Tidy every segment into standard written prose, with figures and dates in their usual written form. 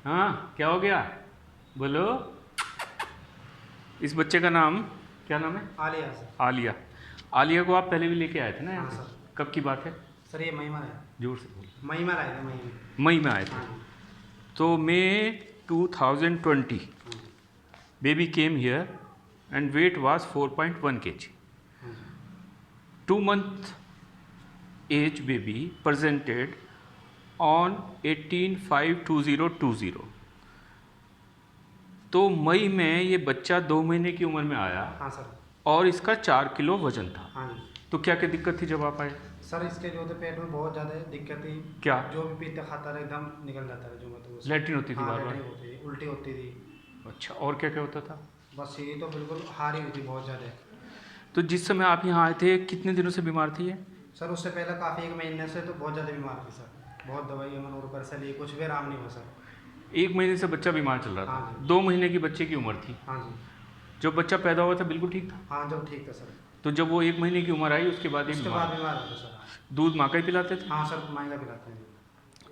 हाँ, क्या हो गया? बोलो। इस बच्चे का नाम क्या नाम है? आलिया सर। आलिया। आलिया को आप पहले भी लेके आए थे ना यहाँ हाँ पे? सर। कब की बात है? सर ये मई में आया। जोर से बोलो। मई में आए थे, मई में। मई में आए थे। हाँ जी। तो मई 2020 हाँ जी। baby came here and weight was 4.1 kg. हाँ जी। 2 month age baby presented on 18/5/2020. तो मई में ये बच्चा 2 महीने की उम्र में आया हाँ सर। और इसका 4 किलो वजन था। हाँ जी। तो क्या क्या दिक्कत थी जब आप आए? सर इसके जो थे पेट में बहुत ज़्यादा दिक्कत थी। क्या? जो भी पीते खाता था एकदम निकल जाता था, जो मतलब लैट्रिन होती थी हाँ, बार बार? लैट्रिन होती थी, उल्टी होती थी। अच्छा, और क्या क्या होता था? बस यही तो बिल्कुल हारी हुई थी बहुत ज़्यादा। तो जिस समय आप यहाँ आए थे कितने दिनों से बीमार थी ये? सर उससे पहले काफ़ी 1 महीने से तो बहुत ज़्यादा बीमार थी सर। बहुत दवाई हमने ऊपर से ली, कुछ भी आराम नहीं हुआ सर। 1 महीने से बच्चा बीमार चल रहा था। हाँ जी। 2 महीने की बच्चे की उम्र थी। हाँ जी। जब बच्चा पैदा हुआ था बिल्कुल ठीक था। हाँ जब ठीक था सर। तो जब वो 1 महीने की उम्र आई उसके बाद ही उसके बीमार? बाद बीमार हो गया सर। दूध माँ का ही पिलाते थे? हाँ सर, महंगा पिलाते हैं।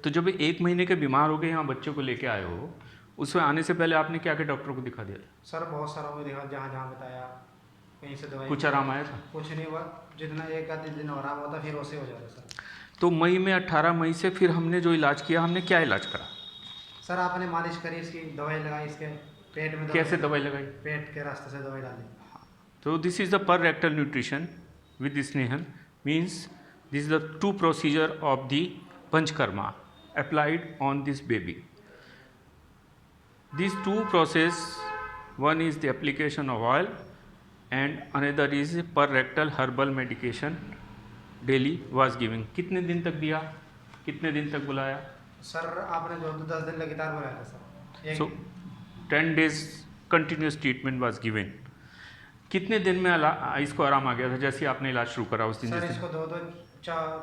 तो जब 1 महीने के बीमार हो गए यहाँ बच्चे को लेके आए हो, उसमें आने से पहले आपने क्या क्या डॉक्टर को दिखा दिया था? सर बहुत सारा में देखा, जहाँ जहाँ बताया, कहीं से दवाई कुछ आराम आया था? कुछ नहीं हुआ। जितना एक आधे दिन आराम होता फिर वैसे हो जाता सर। तो मई में 18 मई से फिर हमने जो इलाज किया, हमने क्या इलाज करा? सर आपने मालिश करी, इसकी दवाई लगाई, इसके पेट में कैसे दवाई लगाई? पेट के रास्ते से दवाई डाली। So this is the per rectal nutrition with Snehan, means this is the 2 procedure of the Panchkarma applied on this baby. These 2 process, one is the application of oil and another is per rectal herbal medication daily was given. कितने दिन तक दिया? कितने दिन तक बुलाया? Sir आपने जो 10 दिन लगातार बुलाया था sir. So 10 days continuous treatment was given. कितने दिन में इसको आराम आ गया था जैसे आपने इलाज शुरू करा उस दिन? सर जैसे इसको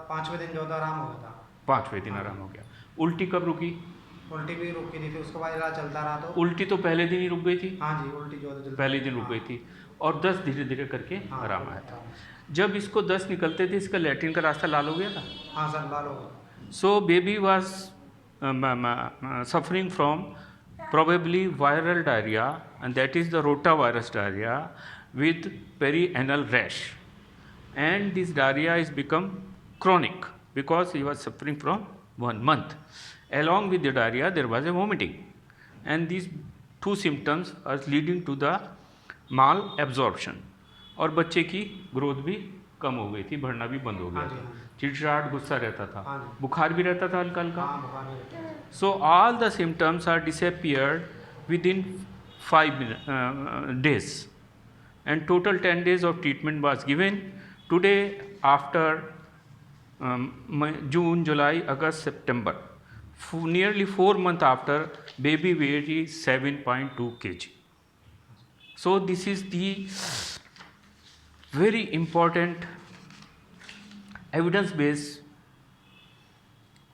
5वें दिन जो था आराम हो गया था। 5वें दिन आराम हो गया। उल्टी कब रुकी? उल्टी भी रुक गई थी, उसके बाद इलाज चलता रहा तो। उल्टी तो पहले दिन ही रुक गई थी? हाँ जी, उल्टी जो पहले दिन रुक गई थी और 10 धीरे धीरे करके आराम आया था। जब इसको 10 निकलते थे इसका लैट्रिन का रास्ता लाल हो गया था? हाँ सर, लाल हो गया। So baby was suffering from probably viral diarrhea and that is the rotavirus diarrhea with perianal rash, and this diarrhea is become chronic because he was suffering from 1 month. Along with the diarrhea there was a vomiting, and these 2 symptoms are leading to the malabsorption और बच्चे की growth भी कम हो गई थी, बढ़ना भी बंद हो गया था, चिड़चिड़ाहट, गुस्सा रहता था, बुखार भी रहता था हल्का हल्का। So all the symptoms are disappeared within 5 days and total 10 days of treatment was given. Today after June, July, August, September, nearly 4 months after, baby weight is 7.2 kg. So this is the very important evidence-based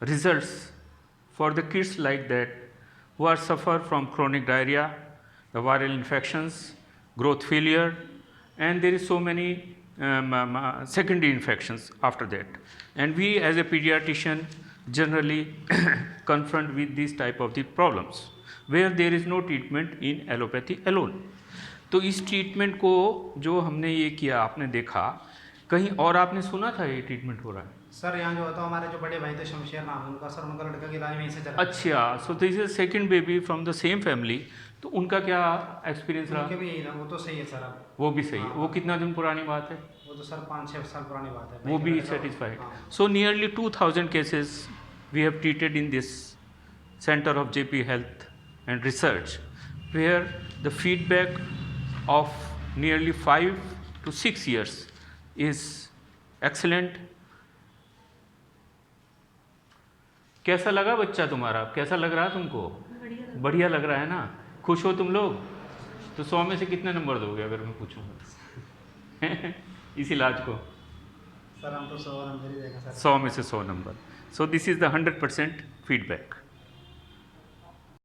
results for the kids like that who are suffer from chronic diarrhea, the viral infections, growth failure, and there is so many secondary infections after that. And we as a pediatrician generally confront with this type of the problems where there is no treatment in allopathy alone. तो इस treatment को जो हमने ये किया, आपने देखा, कहीं और आपने सुना था ये ट्रीटमेंट हो रहा है? सर यहाँ जो होता हमारे जो बड़े भाई थे शमशेर नाम उनका, सर उनका लड़का की इलाज वहीं से चला। अच्छा, so this is second baby from the same family, तो उनका क्या एक्सपीरियंस रहा? उनके भी यही था, वो तो सही है सर। अब वो भी सही है। वो कितना दिन पुरानी बात है? वो तो सर 5-6 साल पुरानी बात है। वो भी satisfied. So nearly 2000 cases we have treated in this centre of JP health and research, where the feedback of nearly 5 to 6 years is excellent. कैसा लगा बच्चा तुम्हारा? कैसा लग रहा है तुमको? बढ़िया लग रहा है ना? खुश हो तुम लोग? तो 100 में से कितने नंबर दोगे अगर मैं पूछूंगा इस इलाज को? सर हम तो 100 नंबर ही देंगे सर। 100 में से 100 number. So this is the 100% feedback.